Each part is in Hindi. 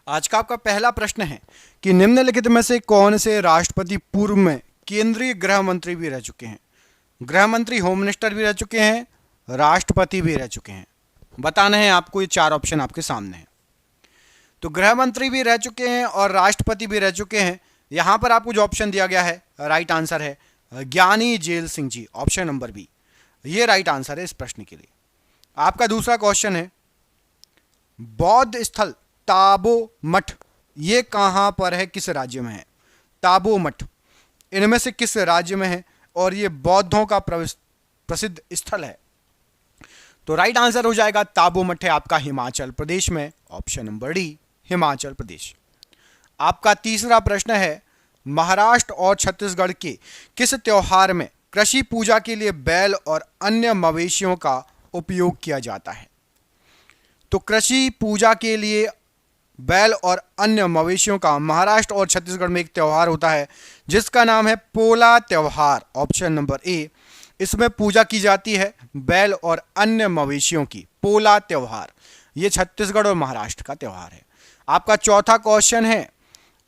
आज का आपका पहला प्रश्न है कि निम्नलिखित में से कौन से राष्ट्रपति पूर्व में केंद्रीय गृह मंत्री भी रह चुके हैं। गृह मंत्री, होम मिनिस्टर भी रह चुके हैं, राष्ट्रपति भी रह चुके हैं। बताना है आपको, ये चार ऑप्शन आपके सामने हैं। तो गृह मंत्री भी रह चुके हैं और राष्ट्रपति भी रह चुके हैं। यहां पर आपको जो ऑप्शन दिया गया है, राइट आंसर है ज्ञानी jail Singh ji, option number B, ये राइट आंसर है इस प्रश्न के लिए। आपका दूसरा क्वेश्चन है, बौद्ध स्थल ताबो मठ ये कहां पर है, किस राज्य में है। ताबो मठ इनमें से किस राज्य में है और ये बौद्धों का प्रसिद्ध स्थल है। तो राइट आंसर हो जाएगा ताबो मठ है आपका हिमाचल प्रदेश में, option number D, Himachal Pradesh. आपका तीसरा प्रश्न है, महाराष्ट्र और छत्तीसगढ़ के किस त्योहार में कृषि पूजा के लिए बैल और अन्य मवेशियों का उपयोग किया जाता है। तो कृषि पूजा के लिए बैल और अन्य मवेशियों का महाराष्ट्र और छत्तीसगढ़ में एक त्यौहार होता है जिसका नाम है पोला त्यौहार, ऑप्शन नंबर ए। इसमें पूजा की जाती है बैल और अन्य मवेशियों की, पोला त्यौहार, ये छत्तीसगढ़ और महाराष्ट्र का त्यौहार है। आपका चौथा क्वेश्चन है,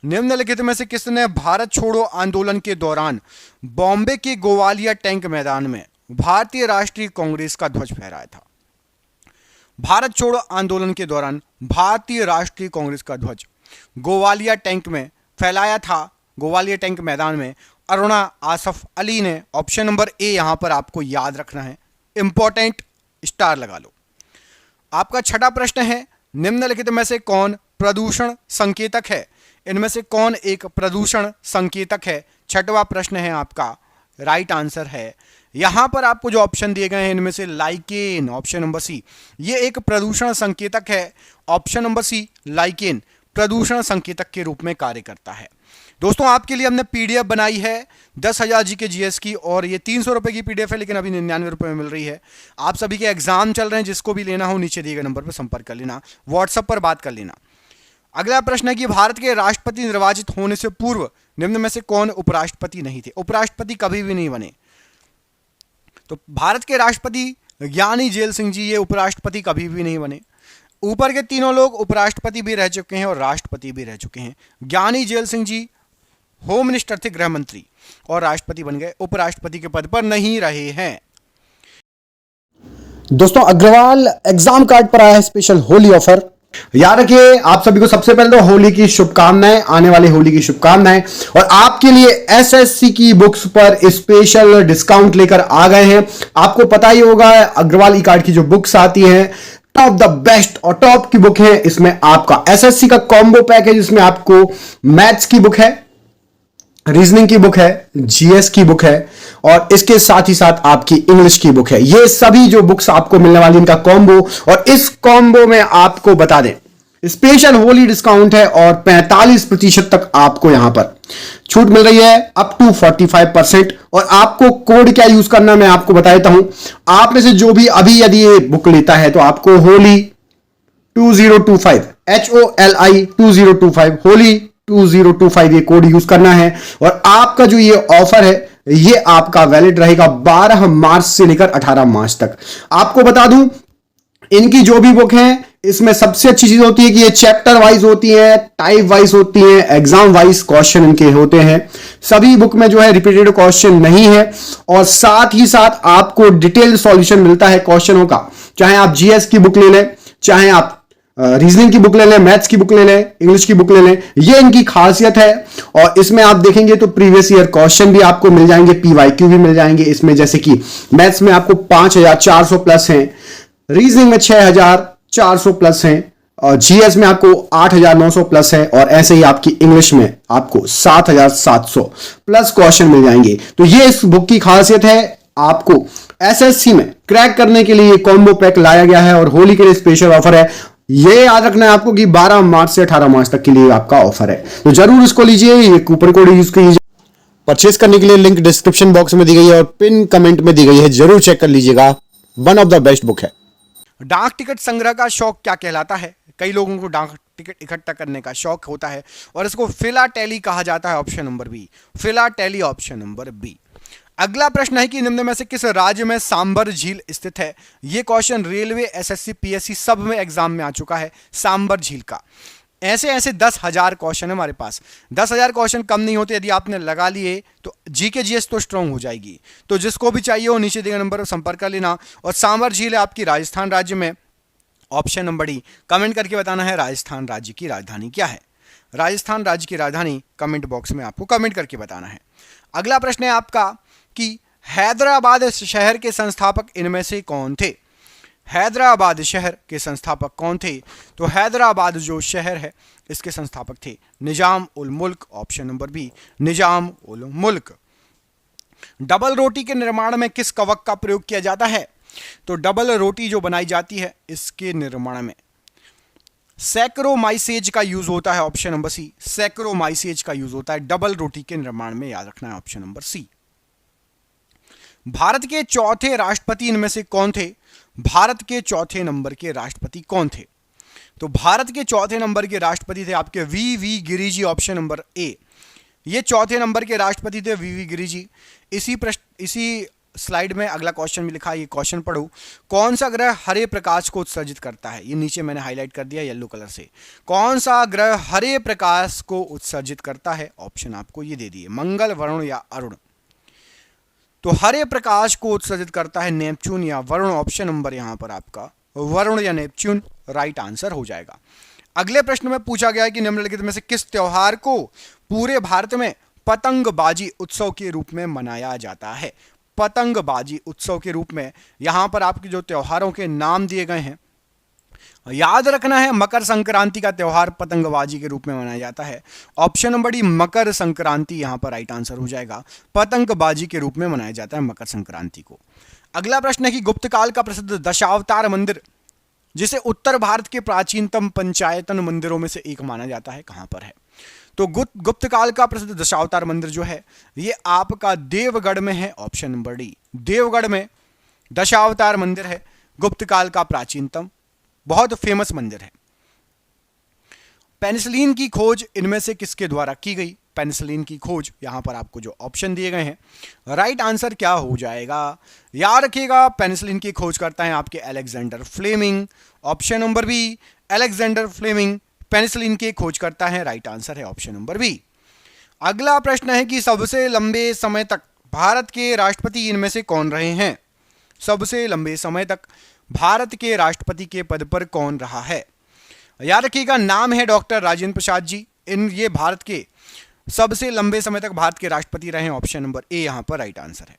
निम्नलिखित में से किसने भारत छोड़ो आंदोलन के दौरान बॉम्बे के गोवालिया टैंक मैदान में भारतीय राष्ट्रीय कांग्रेस का ध्वज फहराया था। भारत छोड़ो आंदोलन के दौरान भारतीय राष्ट्रीय कांग्रेस का ध्वज गोवालिया टैंक में फैलाया था, गोवालिया टैंक मैदान में अरुणा आसफ अली ने, ऑप्शन नंबर ए यहां पर आपको याद रखना है, इंपॉर्टेंट स्टार लगा लो। आपका छठा प्रश्न है, निम्नलिखित में से कौन प्रदूषण संकेतक है। इनमें से कौन एक प्रदूषण संकेतक है। छठवां प्रश्न है आपका, राइट आंसर है यहां पर आपको जो ऑप्शन दिए गए हैं इनमें से लाइकेन, ऑप्शन नंबर सी, ये एक प्रदूषण संकेतक है। ऑप्शन नंबर सी, लाइकेन प्रदूषण संकेतक के रूप में कार्य करता है। दोस्तों आपके लिए हमने पीडीएफ बनाई है 10,000 जी के जीएस की, और ये 300 रुपए की पीडीएफ है लेकिन अभी 99 रुपए में मिल रही है। आप सभी के एग्जाम चल रहे हैं, जिसको भी लेना हो नीचे दिए गए नंबर पर संपर्क कर लेना, व्हाट्सएप पर बात कर लेना। अगला प्रश्न है कि भारत के राष्ट्रपति निर्वाचित होने से पूर्व निम्न में से कौन उपराष्ट्रपति नहीं थे। उपराष्ट्रपति कभी भी नहीं बने। तो भारत के राष्ट्रपति ज्ञानी जेल सिंह जी, ये उपराष्ट्रपति कभी भी नहीं बने। ऊपर के तीनों लोग उपराष्ट्रपति भी रह चुके हैं और राष्ट्रपति भी रह चुके हैं। ज्ञानी jail Singh ji home minister थे, गृह मंत्री, और राष्ट्रपति बन गए, उपराष्ट्रपति के पद पर नहीं रहे हैं। दोस्तों अग्रवाल एग्जाम कार्ड पर आया है स्पेशल होली ऑफर। याद रखिए, आप सभी को सबसे पहले तो होली की शुभकामनाएं, आने वाली होली की शुभकामनाएं। और आपके लिए एसएससी की बुक्स पर स्पेशल डिस्काउंट लेकर आ गए हैं। आपको पता ही होगा अग्रवाल ई कार्ड की जो बुक्स आती हैं टॉप द बेस्ट और टॉप की बुक है। इसमें आपका एसएससी का कॉम्बो पैक है जिसमें आपको मैथ्स की बुक है, रीजनिंग की बुक है, जीएस की बुक है और इसके साथ ही साथ आपकी इंग्लिश की बुक है। ये सभी जो बुक्स आपको मिलने वाली इनका कॉम्बो, और इस कॉम्बो में आपको बता दें स्पेशल होली डिस्काउंट है और 45% तक आपको यहां पर छूट मिल रही है, अप टू 45%। और आपको कोड क्या यूज करना मैं आपको बता देता हूं। आप में से जो भी अभी यदि ये बुक लेता है तो आपको होली 2025 HOLI 2025 होली 2025 ये कोड यूज करना है। और आपका जो ये ऑफर है ये आपका वैलिड रहेगा 12 मार्च से लेकर 18 मार्च तक। आपको बता दूं इनकी जो भी बुक है इसमें सबसे अच्छी चीज होती है कि ये चैप्टर वाइज होती है, टाइप वाइज होती है, एग्जाम वाइज क्वेश्चन इनके होते हैं। सभी बुक में जो है रिपीटेड क्वेश्चन नहीं है और साथ ही साथ आपको डिटेल्ड सॉल्यूशन मिलता है क्वेश्चनों का। चाहे आप जीएस की बुक ले लें, चाहे आप रीजनिंग की बुक ले लें, मैथ्स की बुक ले लें, इंग्लिश की बुक ले लें, ये इनकी खासियत है। और इसमें आप देखेंगे तो प्रीवियस ईयर क्वेश्चन भी आपको मिल जाएंगे, पीवाईक्यू भी मिल जाएंगे इसमें। जैसे कि मैथ्स में आपको 5400 प्लस हैं, रीजनिंग में 6400 प्लस हैं और जीएस में आपको 8900 प्लस है, और ऐसे ही आपकी इंग्लिश में आपको 7700 प्लस क्वेश्चन मिल जाएंगे। तो ये इस बुक की खासियत है। आपको एसएससी में क्रैक करने के लिए ये कॉम्बो पैक लाया गया है और होली के लिए स्पेशल ऑफर है। ये याद रखना है आपको कि 12 मार्च से 18 मार्च तक के लिए आपका ऑफर है, तो जरूर इसको लीजिए। ये कूपन कोड यूज कीजिए। परचेस करने के लिए लिंक डिस्क्रिप्शन बॉक्स में दी गई है और पिन कमेंट में दी गई है, जरूर चेक कर लीजिएगा। One of the best book है। डाक टिकट संग्रह का शौक क्या कहलाता है। कई लोगों को डाक टिकट इकट्ठा करने का शौक होता है और इसको फिलाटेली कहा जाता है, option number B, philately, option number B. अगला प्रश्न है कि निम्न में से किस राज्य में सांबर झील स्थित है। यह क्वेश्चन रेलवे, एसएससी, पीएससी सब में एग्जाम में आ चुका है। सांबर झील का ऐसे ऐसे 10,000 क्वेश्चन है हमारे पास। 10,000 क्वेश्चन कम नहीं होते, यदि आपने लगा लिए तो जीके जीएस तो स्ट्रांग हो जाएगी। तो जिसको भी चाहिए हो नीचे दिए गए नंबर पर संपर्क कर लेना। और सांभर झील है आपकी राजस्थान राज्य में, ऑप्शन नंबर डी। कमेंट करके बताना है राजस्थान राज्य की राजधानी क्या है। राजस्थान राज्य की राजधानी कमेंट बॉक्स में आपको कमेंट करके बताना है। अगला प्रश्न है आपका कि हैदराबाद शहर के संस्थापक इनमें से कौन थे। हैदराबाद शहर के संस्थापक कौन थे। तो हैदराबाद जो शहर है इसके संस्थापक थे निजाम उल मुल्क, option number B Nizam ul मुल्क। डबल रोटी के निर्माण में किस कवक का प्रयोग किया जाता है। तो डबल रोटी जो बनाई जाती है इसके निर्माण में सैकरोमाइसेज का यूज होता है, ऑप्शन नंबर सी सैकरोमाइसेज का यूज होता है डबल रोटी के निर्माण में, याद रखना है ऑप्शन नंबर सी। भारत के चौथे राष्ट्रपति इनमें से कौन थे। भारत के चौथे नंबर के राष्ट्रपति कौन थे। तो भारत के चौथे नंबर के राष्ट्रपति थे आपके V Giri ji, option number A. ये चौथे नंबर के राष्ट्रपति थे वी गिरी जी। इसी स्लाइड में अगला क्वेश्चन भी लिखा है, ये क्वेश्चन पढ़ो। कौन सा ग्रह हरे प्रकाश को उत्सर्जित करता है। ये नीचे मैंने हाईलाइट कर दिया येलो कलर से। कौन सा ग्रह हरे प्रकाश को उत्सर्जित करता है, ऑप्शन आपको ये दे दिए मंगल, वरुण या अरुण। तो हरे प्रकाश को उत्सर्जित करता है नेपच्यून या वरुण, ऑप्शन नंबर यहां पर आपका वरुण या नेपच्यून राइट आंसर हो जाएगा। अगले प्रश्न में पूछा गया है कि निम्नलिखित में से किस त्योहार को पूरे भारत में पतंगबाजी उत्सव के रूप में मनाया जाता है। पतंगबाजी उत्सव के रूप में यहां पर आपके जो त्योहारों के नाम दिए गए हैं, याद रखना है मकर संक्रांति का त्योहार पतंगबाजी के रूप में मनाया जाता है, option number D Makar Sankranti यहां पर राइट आंसर हो जाएगा। पतंगबाजी के रूप में मनाया जाता है मकर संक्रांति को। अगला प्रश्न है कि गुप्त काल का प्रसिद्ध दशावतार मंदिर जिसे उत्तर भारत के प्राचीनतम पंचायतन मंदिरों में से एक माना जाता है, कहां पर है। तो गुप्त काल का प्रसिद्ध दशावतार मंदिर जो है ये आपका देवगढ़ में है, ऑप्शन नंबर डी देवगढ़ में दशावतार मंदिर है, गुप्त काल का प्राचीनतम बहुत फेमस मंदिर है। पेनिसिलिन की खोज इनमें से किसके द्वारा की गई। पेनिसिलिन की खोज यहां पर आपको जो ऑप्शन दिए गए हैं राइट आंसर क्या हो जाएगा, याद रखिएगा पेनिसिलिन की खोज करता है आपके Alexander Fleming, option number B Alexander Fleming penicillin की खोज करता है, राइट आंसर है ऑप्शन नंबर बी। अगला प्रश्न है कि सबसे लंबे समय तक भारत के राष्ट्रपति इनमें से कौन रहे हैं। सबसे लंबे समय तक भारत के राष्ट्रपति के पद पर कौन रहा है। याद रखिएगा नाम है डॉक्टर राजेंद्र प्रसाद जी। ये भारत के सबसे लंबे समय तक भारत के राष्ट्रपति रहे, ऑप्शन नंबर ए यहां पर राइट आंसर है।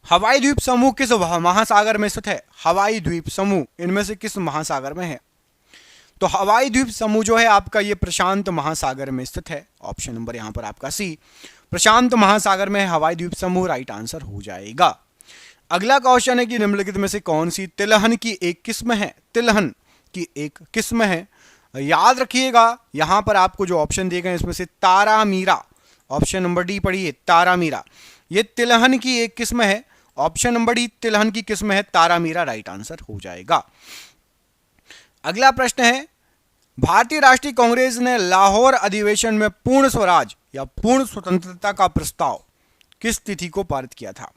हवाई द्वीप समूह किस महासागर में स्थित है। हवाई द्वीप समूह इनमें से किस महासागर में है। तो हवाई द्वीप समूह जो है आपका ये प्रशांत महासागर में स्थित है, ऑप्शन नंबर यहां पर आपका सी प्रशांत महासागर में हवाई द्वीप समूह राइट आंसर हो जाएगा। अगला क्वेश्चन है कि निम्नलिखित में से कौन सी तिलहन की एक किस्म है। तिलहन की एक किस्म है, याद रखिएगा यहां पर आपको जो ऑप्शन दिए गए इसमें से तारामीरा, ऑप्शन नंबर डी पढ़िए तारामीरा, ये तिलहन की एक किस्म है, ऑप्शन नंबर डी तिलहन की किस्म है तारामीरा राइट आंसर हो जाएगा। अगला प्रश्न है भारतीय राष्ट्रीय कांग्रेस ने लाहौर अधिवेशन में पूर्ण स्वराज या पूर्ण स्वतंत्रता का प्रस्ताव किस तिथि को पारित किया था।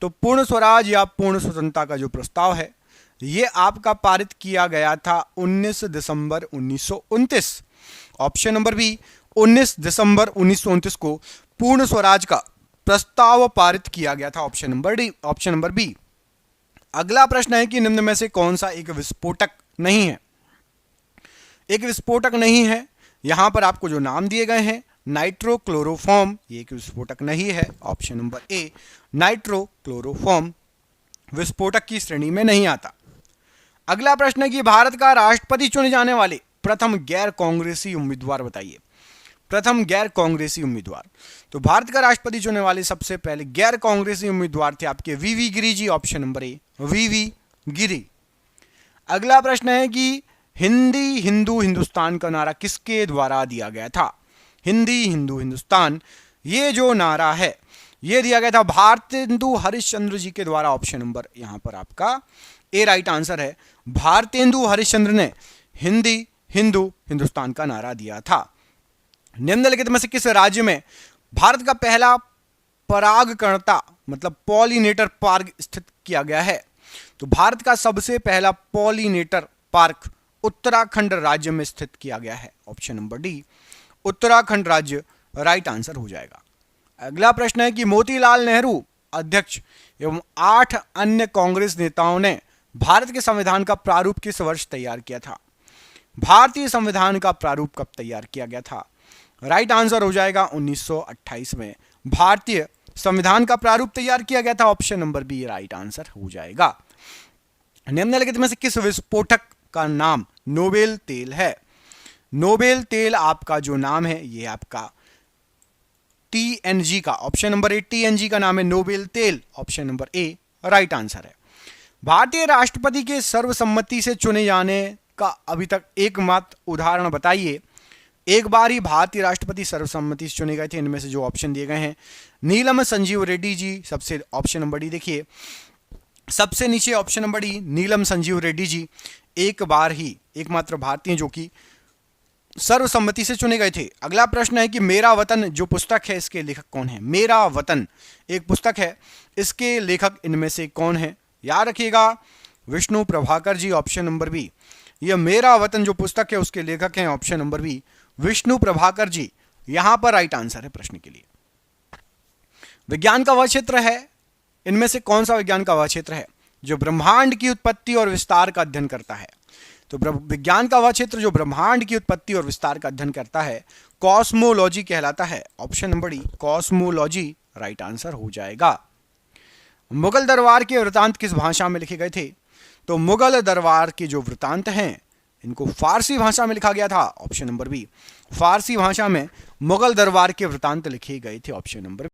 तो पूर्ण स्वराज या पूर्ण स्वतंत्रता का जो प्रस्ताव है ये आपका पारित किया गया था 19 दिसंबर 1929, ऑप्शन नंबर बी 19 दिसंबर 1929 को पूर्ण स्वराज का प्रस्ताव पारित किया गया था, option number D option number B. अगला प्रश्न है कि निम्न में से कौन सा एक विस्फोटक नहीं है। एक विस्फोटक नहीं है, यहां पर आपको जो नाम दिए गए हैं नाइट्रोक्लोरोफॉर्म, ये एक विस्फोटक नहीं है, ऑप्शन नंबर ए नाइट्रोक्लोरोफॉर्म विस्फोटक की श्रेणी में नहीं आता। अगला प्रश्न है कि भारत का राष्ट्रपति चुने जाने वाले प्रथम गैर कांग्रेसी उम्मीदवार बताइए। प्रथम गैर कांग्रेसी उम्मीदवार, तो भारत का राष्ट्रपति चुनने वाले सबसे पहले गैर कांग्रेसी उम्मीदवार थे आपके V Giri ji, option number A V Giri. अगला प्रश्न है कि हिंदी हिंदू हिंदुस्तान का नारा किसके द्वारा दिया गया था। हिंदी हिंदू हिंदुस्तान ये जो नारा है ये दिया गया था भारतेंदु हरिश्चंद्र जी के द्वारा, ऑप्शन नंबर यहां पर आपका ए राइट आंसर है। भारतेंदु हरिश्चंद्र ने हिंदी हिंदू हिंदुस्तान का नारा दिया था। निम्नलिखित में से किस राज्य में भारत का पहला परागकर्ता मतलब पॉलिनेटर पार्क स्थित किया गया है। तो भारत का सबसे पहला पॉलिनेटर पार्क उत्तराखंड राज्य में स्थित किया गया है। ऑप्शन नंबर डी, उत्तराखंड राज्य राइट आंसर हो जाएगा। अगला प्रश्न है कि मोतीलाल नेहरू अध्यक्ष एवं 8 अन्य कांग्रेस नेताओं ने भारत के संविधान का प्रारूप किस वर्ष तैयार किया था? भारतीय संविधान का प्रारूप कब तैयार किया गया था? राइट आंसर हो जाएगा 1928 में भारतीय संविधान का प्रारूप तैयार किया गया था। Option number B right answer हो जाएगा। निम्नलिखित में से किस विस्फोटक का नाम नोबेल तेल है? नोबेल तेल आपका जो नाम है ये आपका टीएनजी का, ऑप्शन नंबर ए टीएनजी का नाम है नोबेल तेल। ऑप्शन नंबर ए राइट आंसर है। भारतीय राष्ट्रपति के सर्वसम्मति से चुने जाने का अभी तक एकमात्र उदाहरण बताइए। एक बार ही भारतीय राष्ट्रपति सर्वसम्मति से चुने गए थे। इनमें से जो ऑप्शन दिए गए हैं, नीलम संजीव रेड्डी जी सबसे, ऑप्शन नंबर डी देखिए सबसे नीचे ऑप्शन नंबर डी नीलम संजीव रेड्डी जी एक बार ही एकमात्र भारतीय जो कि सर्वसम्मति से चुने गए थे। अगला प्रश्न है कि मेरा वतन जो पुस्तक है इसके लेखक कौन है? मेरा वतन एक पुस्तक है, इसके लेखक इनमें से कौन है? याद रखिएगा Vishnu Prabhakar ji. Option number B, यह मेरा वतन जो पुस्तक है उसके लेखक हैं option number B Vishnu Prabhakar ji. यहां पर राइट आंसर है प्रश्न के लिए। विज्ञान का वह क्षेत्र है, इनमें से कौन सा विज्ञान का वह क्षेत्र है जो ब्रह्मांड की उत्पत्ति और विस्तार का अध्ययन करता है? तो विज्ञान का वह क्षेत्र जो ब्रह्मांड की उत्पत्ति और विस्तार का अध्ययन करता है कॉस्मोलॉजी कहलाता है। Option number D cosmology right answer हो जाएगा। मुगल दरबार के वृतांत किस भाषा में लिखे गए थे? तो मुगल दरबार के जो वृतांत हैं इनको फारसी भाषा में लिखा गया था। ऑप्शन नंबर बी फारसी भाषा में मुगल दरबार के वृतांत लिखे गए थे। Option number